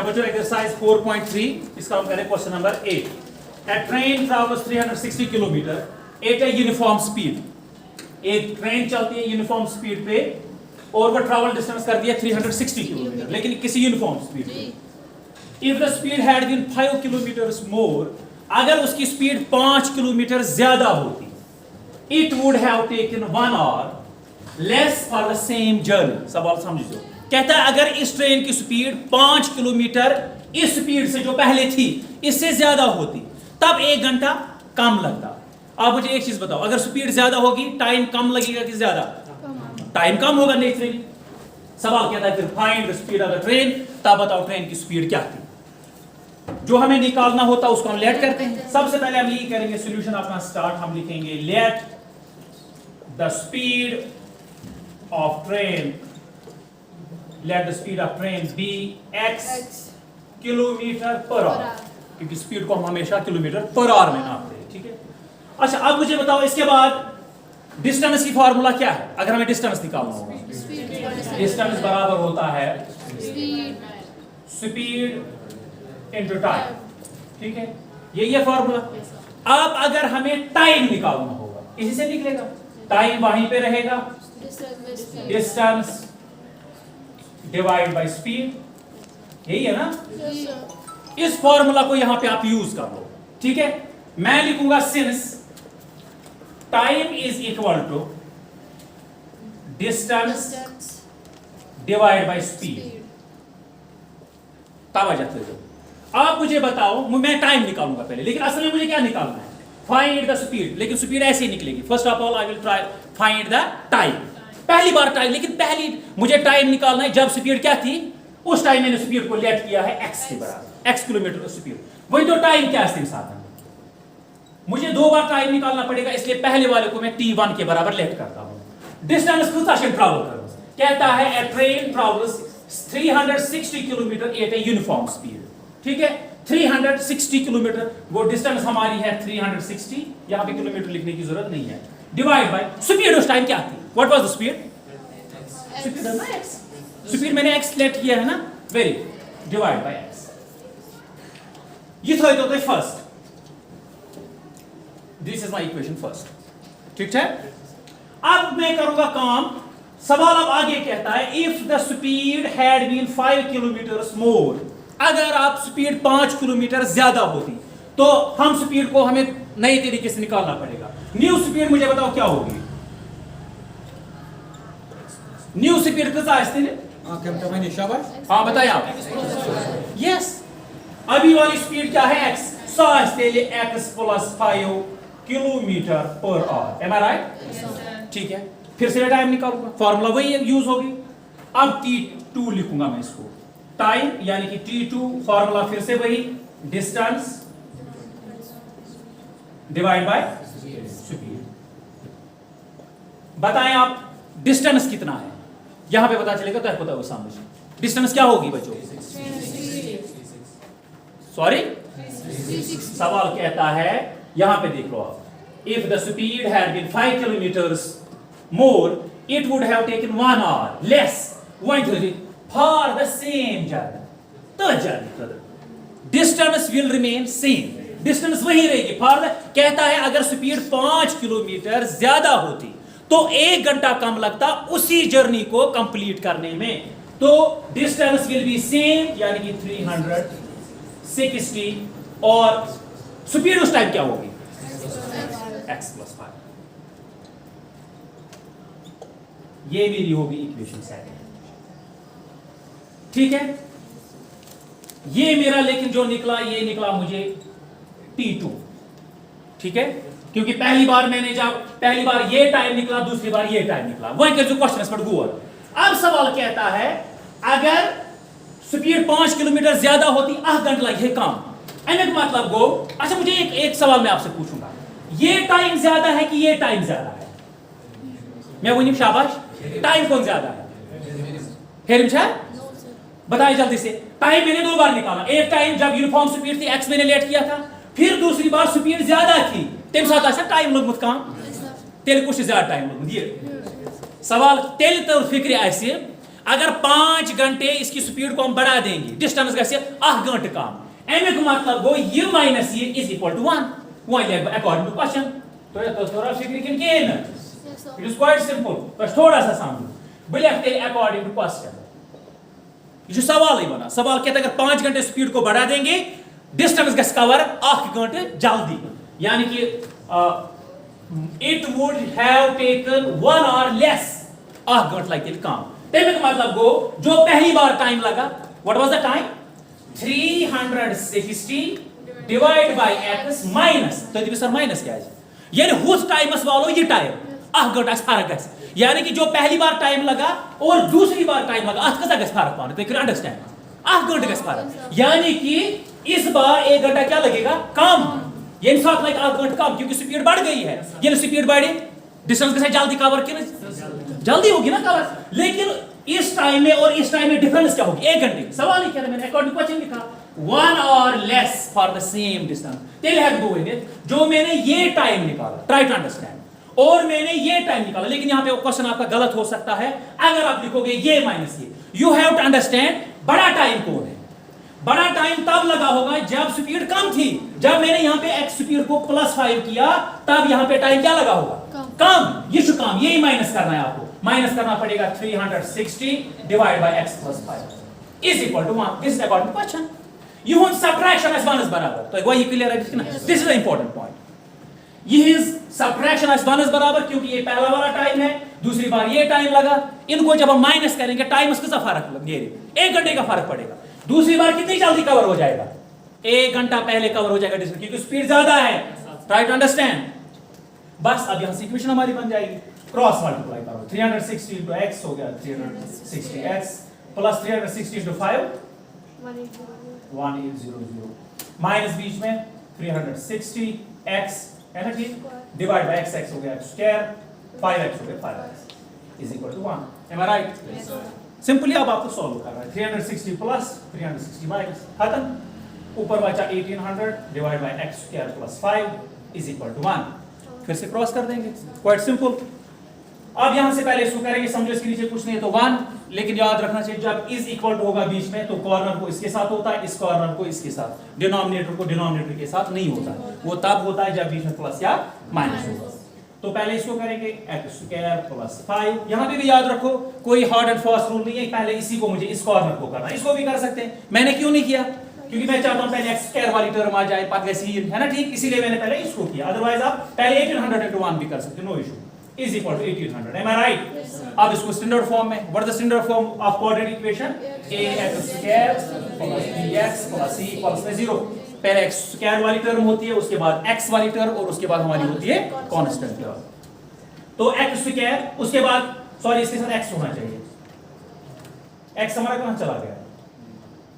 अच्छा बच्चों एक्सरसाइज 4.3 इसका हम करें question number 8. A train travels 360 kilometre at a uniform speed. एक ट्रेन चलती है यूनिफॉर्म स्पीड पे और वो ट्रैवल डिस्टेंस कर दिया 360 किलोमीटर लेकिन किसी यूनिफॉर्म स्पीड पे. If the speed had been 5 kilometers more, अगर उसकी स्पीड 5 किलोमीटर ज्यादा होती, it would have taken 1 hour less for the same journey. सवाल समझो. कहता है अगर इस ट्रेन की स्पीड 5 किलोमीटर इस स्पीड से जो पहले थी इससे ज्यादा होती तब 1 घंटा कम लगता. आप मुझे एक चीज बताओ, अगर स्पीड ज्यादा होगी टाइम कम लगेगा कि ज्यादा? टाइम कम होगा नेचुरली. सवाल कहता है फिर find the speed of the train. तब बताओ ट्रेन की स्पीड क्या थी. जो हमें निकालना होता है उसको हम लेट करते हैं. सबसे पहले हम ये करेंगे सॉल्यूशन अपना स्टार्ट. हम लिखेंगे let the speed of train, let the speed of train be x kilometre per hour, क्योंकि स्पीड को हम हमेशा किलोमीटर पर आवर में नापते हैं. ठीक है. अच्छा अब मुझे बताओ इसके बाद डिस्टेंस की फार्मूला क्या है. अगर हमें डिस्टेंस निकालना होगा, डिस्टेंस बराबर होता है स्पीड इनटू टाइम. ठीक है, यही है फार्मूला. अब अगर हमें टाइम निकालना होगा इसी से निकलेगा. टाइम वहीं पे रहेगा, डिस्टेंस डिवाइड बाय स्पीड. यही है ना. इस फार्मूला को यहां पे आप यूज कर लो. ठीक है. मैं लिखूंगा since time is equal to distance divide by speed. तब आ जाते हो. आप मुझे बताओ, मैं टाइम निकालूंगा पहले, लेकिन असल में मुझे क्या निकालना है? Find the speed. लेकिन स्पीड ऐसे ही निकलेगी. First of all I will try find the time. पहली बार टाइम, लेकिन पहली मुझे टाइम निकालना है जब स्पीड क्या थी. उस टाइम मैंने स्पीड को लेट किया है x के बराबर, x किलोमीटर स्पीड. वही तो टाइम क्या है साथ. मुझे 2 बार टाइम निकालना पड़ेगा, इसलिए पहले वाले को मैं t1 के बराबर लेट करता हूं. डिस्टेंस कितना से ट्रैवल करो. कहता है a train travels 360 kilometre at a uniform speed. ठीक है. 360 किलोमीटर वो डिस्टेंस हमारी है 360. यहां पे किलोमीटर लिखने की जरूरत नहीं है. Divide by speed. उस टाइम क्या थी? What was the speed? Speed है ना x. स्पीड मैंने x लेट किया है ना. Very divide by x. ये था तो first. This is my equation first. ठीक है. अब मैं करूंगा काम. सवाल अब आगे कहता है if the speed had been 5 kilometre more. अगर आप स्पीड 5 किलोमीटर ज्यादा होती तो हम स्पीड को हमें नए तरीके से निकालना पड़ेगा. न्यू स्पीड मुझे बताओ क्या होगी. न्यू स्पीड कितना है? हाँ बताइए आप. यस. अभी वाली स्पीड क्या है? x. x plus 5 kilometre per hour. Am I right? ठीक है. फिर से टाइम निकालूंगा. फॉर्मूला वही यूज होगी. अब t2 लिखूंगा मैं इसको. टाइम यानी कि t2 फॉर्मूला फिर से वही डिस्टेंस डिवाइड बाय स्पीड. बताएं आप डिस्टेंस कितना है. यहां पे पता चलेगा. तो पता होगा सामने डिस्टेंस क्या होगी बच्चों. सॉरी सवाल कहता है यहां पे देख लो आप. If the speed had been 5 kilometres more it would have taken 1 hour less for the same journey. तो journey distance will remain same. distance वही रहेगी. for the कहता है अगर स्पीड 5 किलोमीटर ज्यादा होती तो 1 घंटा कम लगता उसी जर्नी को कंप्लीट करने में. तो डिस्टेंस विल बी सेम यानी कि 360 और स्पीड उस टाइम क्या होगी? x plus 5. ये मेरी होगी इक्वेशन 7. ठीक है. ये मेरा लेकिन जो निकला ये निकला मुझे t2. ठीक है. क्योंकि पहली बार ये टाइम निकला, दूसरी बार ये टाइम निकला. वही का जो क्वेश्चन पर गो. अब सवाल कहता है अगर स्पीड 5 किलोमीटर ज्यादा होती 8 घंटा लगे काम. एंड मतलब गो. अच्छा मुझे एक सवाल मैं आपसे पूछूंगा. ये टाइम ज्यादा है कि ये टाइम ज्यादा है? मैं वही शाबाश. टाइम कौन ज्यादा है? बताइए जल्दी से. टाइम मैंने 2 बार निकाला. एक टाइम जब यूनिफॉर्म स्पीड थी x मैंने लेट किया था. फिर दूसरी बार स्पीड ज्यादा थी तम साथ आसा टाइम लोगमुत काम. तेल कुछ ज्यादा टाइम लोगमुत. ये सवाल तेल तो फिक्र आसे अगर 5 घंटे इसकी स्पीड को हम बढ़ा देंगे डिस्टेंस गसे 8 घंटे कम एमिक मतलब गो ये माइनस ये is equal to 1 one according to question तो थोड़ा फिक्र किन के न इट इज क्वाइट सिंपल तो थोड़ा सा समझो बल लिखते अकॉर्डिंग टू क्वेश्चन ये सवाल ही बना सवाल कहता है अगर 5 घंटे स्पीड को बढ़ा देंगे डिस्टेंस गस कवर 8 घंटे जल्दी यानी कि it would have taken 1 hour less 8 घंटे लगे काम तेरे का मतलब गो जो पहली बार टाइम लगा what was the time 360 divide by x minus तो ये सर माइनस क्या है यानी हुस टाइमस वालो ये टाइम 8 घंटा फर्क है यानी कि जो पहली बार टाइम लगा और दूसरी बार टाइम लगा 8 का फर्क पाने तो अंडरस्टैंड 8 घंटे का फर्क यानी कि इस बार 1 घंटा क्या लगेगा कम ये साथ लाइक 8 घंटे कम क्योंकि स्पीड बढ़ गई है ये स्पीड बढ़ी डिस्टेंस के साथ जल्दी कवर की जल्दी होगी ना कवर लेकिन इस टाइम में और इस टाइम में डिफरेंस क्या होगी 1 घंटे सवाल ही क्या मैंने अकॉर्डिंग क्वेश्चन लिखा 1 और less for the same distance tell have doing it जो मैंने ये टाइम निकाला ट्राई टू अंडरस्टैंड और मैंने ये टाइम निकाला लेकिन यहां पे क्वेश्चन आपका गलत हो सकता है अगर आप लिखोगे ये माइनस ये यू हैव टू अंडरस्टैंड बड़ा टाइम कौन है बड़ा टाइम तब लगा होगा जब स्पीड कम थी जब मैंने यहां पे x स्पीड को +5 किया तब यहां पे टाइम क्या लगा होगा कम ये काम यही माइनस करना है आपको माइनस करना पड़ेगा 360 divide by x + 5 is equal to 1 this is according to question you want subtraction as 1 is बराबर तो वही क्लियर है ना this is the important point ये इज सब्ट्रैक्शन as 1 is बराबर क्योंकि ये पहला वाला टाइम है दूसरी बार ये टाइम लगा इनको जब हम माइनस करेंगे टाइम उसका फर्क लगेगा 1 घंटे का फर्क पड़ेगा दूसरी बार कितनी जल्दी कवर हो जाएगा 1 घंटा पहले कवर हो जाएगा डिस्टेंस क्योंकि स्पीड ज्यादा है ट्राई टू अंडरस्टैंड बस अब यहां से इक्वेशन हमारी बन जाएगी क्रॉस मल्टीप्लाई करो 360 into x हो गया 360x plus 360 into 5 1800 माइनस बीच में 360x है ना ठीक डिवाइड बाय x हो गया x स्क्वायर 5x हो गया 5x is equal to 1 am I right yes sir simply अब आपको सॉल्व करना है 360 प्लस 360 माइनस खत्म ऊपर बचा 1800 divide by x square plus 5 is equal to 1 फिर से क्रॉस कर देंगे क्वाइट सिंपल अब यहां से पहले इसको करेंगे समझो इसके नीचे कुछ नहीं है तो 1 लेकिन याद रखना चाहिए जब इज इक्वल टू होगा बीच में तो कॉर्नर को इसके साथ होता है इस कॉर्नर को इसके साथ डिनोमिनेटर को डिनोमिनेटर के साथ नहीं होता वो तब होता है जब बीच में प्लस या माइनस होगा तो पहले इसको करेंगे x स्क्वायर प्लस 5 यहां पे भी याद रखो कोई हार्ड एंड फास्ट रूल नहीं है पहले इसी को मुझे इस कॉर्नर को करना है इसको भी कर सकते हैं मैंने क्यों नहीं किया क्योंकि मैं चाहता हूं पहले x स्क्वायर वाली टर्म आ जाए बाद वैसे ही है ना ठीक इसीलिए मैंने पहले इसको किया अदरवाइज आप पहले 1800 into 1 भी कर सकते no issue is equal to 1800 am I right yes, अब इसको स्टैंडर्ड फॉर्म में what is the standard form of quadratic equation ax square plus bx plus c equals में 0 पहले x स्क्वायर वाली टर्म होती है उसके बाद x वाली टर्म और उसके बाद हमारी होती है कांस्टेंट टर्म तो x स्क्वायर उसके बाद सॉरी इसके साथ x होना चाहिए x हमारा कहां चला गया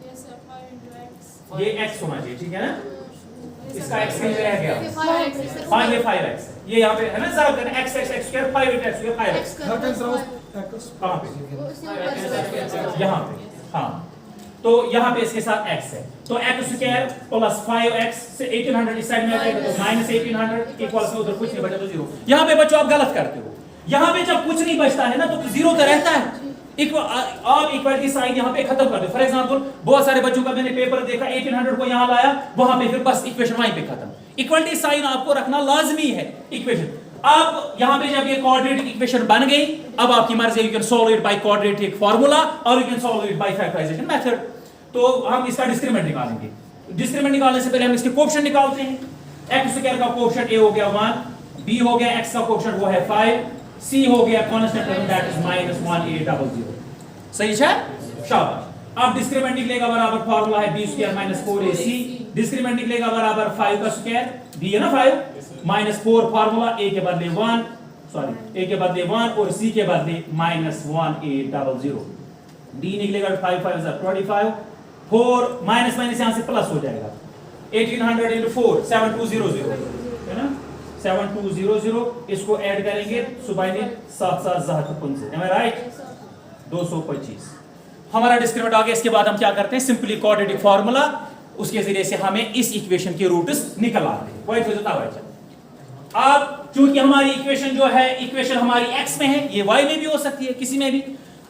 यस सर 5 into x ये x होना चाहिए ठीक है ना इसका x कहीं रह गया 5x 5 ये 5x ये यहाँ पे है ना जरा करना x स्क्वायर 5x ये 5x कहां पे यहाँ पे हाँ तो यहाँ पे इसके साथ x है तो x स्क्वायर प्लस 5x से 1800 इस साइड में आ जाएगा तो माइनस 1800 इक्वल्स में उधर कुछ नहीं बचा तो 0 यहाँ पे बच्चों आप गलत करते हो यहाँ पे जब कुछ नहीं बचता है ना तो 0 तो रहता है आप इक्वलिटी साइन यहाँ पे खत्म कर दो फॉर एग्जांपल बहुत सारे बच्चों का मैंने पेपर देखा 1800 को यहाँ लाया वहां पे फिर बस इक्वेशन वहीं पे खत्म इक्वलिटी साइन आपको रखना लाजमी है इक्वेशन अब यहाँ पे जब ये क्वाड्रेटिक इक्वेशन बन गई अब आपकी मर्जी you can solve it by quadratic formula और you can solve it by factorisation method तो हम इसका डिस्क्रिमिनेंट निकालेंगे डिस्क्रिमिनेंट निकालने से पहले हम इसके कोएफिशिएंट निकालते हैं x स्क्वायर का कोएफिशिएंट a हो गया 1 b हो गया x का कोएफिशिएंट वो है 5 c हो गया कांस्टेंट टर्म दैट इज -1800 सही है शाबाश अब डिस्क्रिमिनेंट निकलेगा बराबर फार्मूला है b स्क्वायर -4ac डिस्क्रिमिनेंट निकलेगा बराबर 5 का स्क्वायर b है ना 5 -4 फार्मूला a के बदले 1 सॉरी a के बदले 1 और c के बदले -1800 d निकलेगा 5 5 is 25 4 माइनस माइनस यहां से प्लस हो जाएगा 1800 into 4 7200 है ना 7200 इसको ऐड करेंगे सुबह ने 7 एम आई राइट 225 हमारा डिस्क्रिमिनेंट आ गया इसके बाद हम क्या करते हैं सिंपली क्वाड्रेटिक फार्मूला उसके जरिए से हमें इस इक्वेशन के रूट्स निकल आते हैं वही हो जाता है अब चूंकि हमारी इक्वेशन जो है इक्वेशन हमारी x में है ये y में भी हो सकती है किसी में भी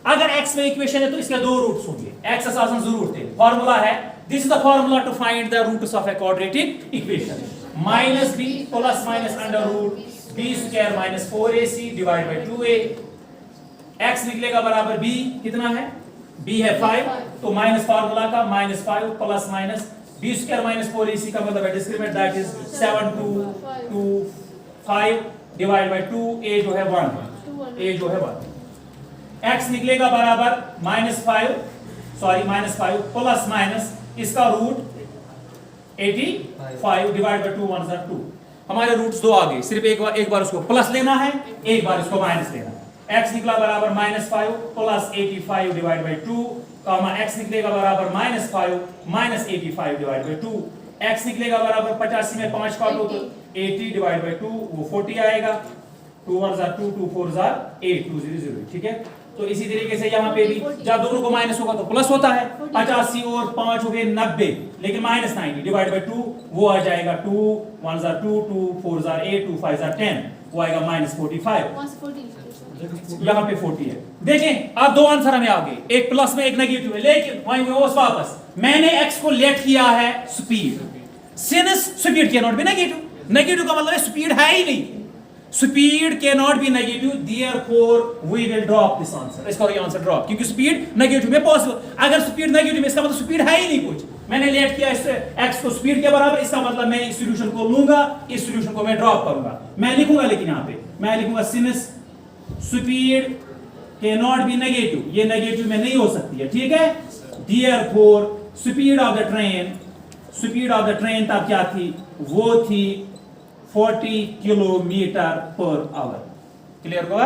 अगर x में इक्वेशन है तो इसके दो रूट्स होंगे, x आसान जरूर थे, फार्मूला है, this is the formula to find the roots of a quadratic equation, minus B plus minus under root B square minus 4ac divide by 2a, x निकलेगा बराबर b, कितना है, b है 5, तो माइनस फार्मूला का minus 5 plus minus b square minus 4ac का मतलब है discriminant, that is 7 2 5 divide by 2, a जो है 1, a जो है 1, x निकलेगा बराबर माइनस 5 प्लस माइनस इसका रूट 85 डिवाइड बाय 2 1 2, हमारे रूट्स दो आ गए, सिर्फ एक बार उसको प्लस लेना है, एक बार इसको माइनस लेना है। x निकला बराबर -5 प्लस 85 डिवाइड बाय 2, x निकलेगा बराबर -5 माइनस 85 डिवाइड बाय 2, x निकलेगा बराबर 85 में 5 काटो तो 80 डिवाइड बाय 2 वो 40 आएगा, 2 1 2 2 4 8 200, ठीक है। तो इसी तरीके से यहाँ पे भी जब दोनों को माइनस होगा तो प्लस होता है, 85 और 5 हो गए 90, लेकिन -90 डिवाइड बाय 2 वो आ जाएगा 2 1 2 2 4 8 2 5 10, वो आएगा -45, यहाँ पे 40 है। देखें अब दो आंसर हमें आ गए, एक प्लस में एक नेगेटिव है, लेकिन वहीं वापस मैंने x को लेट किया है speed, since speed can not be negative, negative का मतलब है स्पीड है ही नहीं, speed can not be negative, therefore we will drop this answer, इसका ये आंसर ड्रॉप, क्योंकि स्पीड नेगेटिव में पॉसिबल, अगर स्पीड नेगेटिव में इसका मतलब स्पीड है ही नहीं कुछ, मैंने लेट किया इस x को स्पीड के बराबर, इसका मतलब मैं इस सॉल्यूशन को लूंगा, इस सॉल्यूशन को मैं ड्रॉप करूंगा, मैं लिखूंगा, लेकिन यहाँ पे मैं लिखूंगा since speed can not be negative, ये नेगेटिव में नहीं हो सकती है, ठीक है, therefore speed of the train तब क्या थी, वो थी 40 किलोमीटर पर आवर, क्लियर हुआ।